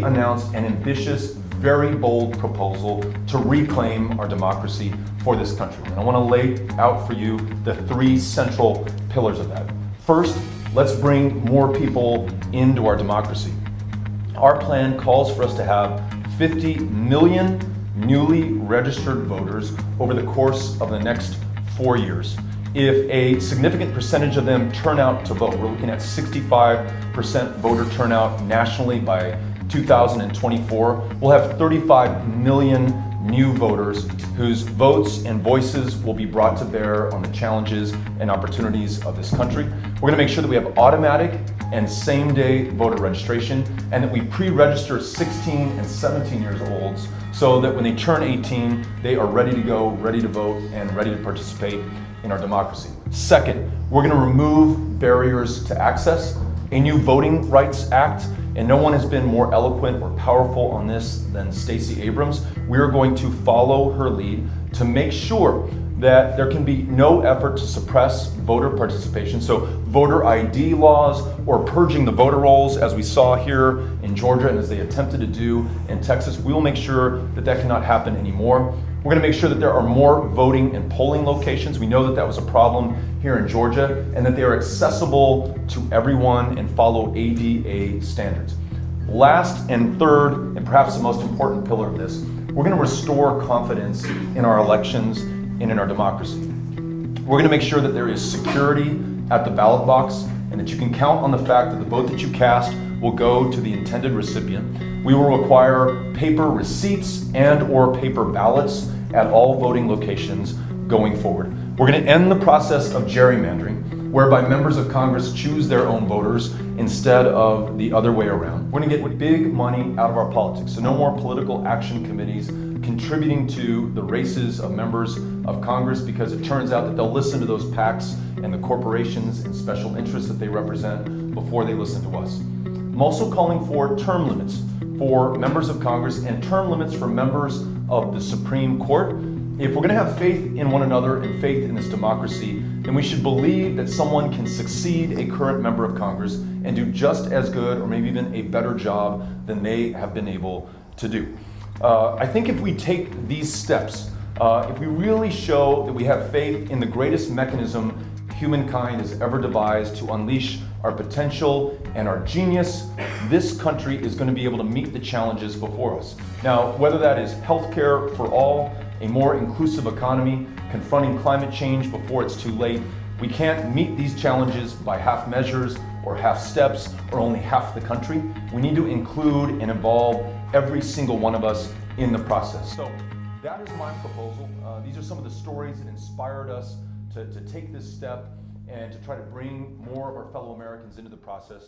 announced an ambitious, very bold proposal to reclaim our democracy for this country. And I want to lay out for you the three central pillars of that. First, let's bring more people into our democracy. Our plan calls for us to have 50 million newly registered voters over the course of the next 4 years. If a significant percentage of them turn out to vote, we're looking at 65% voter turnout nationally by 2024, we'll have 35 million new voters whose votes and voices will be brought to bear on the challenges and opportunities of this country. We're going to make sure that we have automatic and same-day voter registration, and that we pre-register 16 and 17 years olds so that when they turn 18, they are ready to go, ready to vote, and ready to participate in our democracy. Second, we're going to remove barriers to access, a new Voting Rights Act, and no one has been more eloquent or powerful on this than Stacey Abrams. We are going to follow her lead to make sure that there can be no effort to suppress voter participation. So voter ID laws or purging the voter rolls, as we saw here in Georgia and as they attempted to do in Texas, we will make sure that that cannot happen anymore. We're going to make sure that there are more voting and polling locations. We know that that was a problem here in Georgia, and that they are accessible to everyone and follow ADA standards. Last and third, and perhaps the most important pillar of this, we're going to restore confidence in our elections and in our democracy. We're going to make sure that there is security at the ballot box and that you can count on the fact that the vote that you cast will go to the intended recipient. We will require paper receipts and or paper ballots at all voting locations going forward. We're going to end the process of gerrymandering, whereby members of Congress choose their own voters instead of the other way around. We're going to get big money out of our politics, so no more political action committees contributing to the races of members of Congress, because it turns out that they'll listen to those PACs and the corporations and special interests that they represent before they listen to us. I'm also calling for term limits for members of Congress and term limits for members of the Supreme Court. If we're going to have faith in one another and faith in this democracy, then we should believe that someone can succeed a current member of Congress and do just as good or maybe even a better job than they have been able to do. I think if we take these steps, if we really show that we have faith in the greatest mechanism humankind has ever devised to unleash our potential and our genius, this country is going to be able to meet the challenges before us. Now, whether that is healthcare for all, a more inclusive economy, confronting climate change before it's too late, we can't meet these challenges by half measures or half steps or only half the country. We need to include and involve every single one of us in the process. So that is my proposal. These are some of the stories that inspired us to take this step and to try to bring more of our fellow Americans into the process.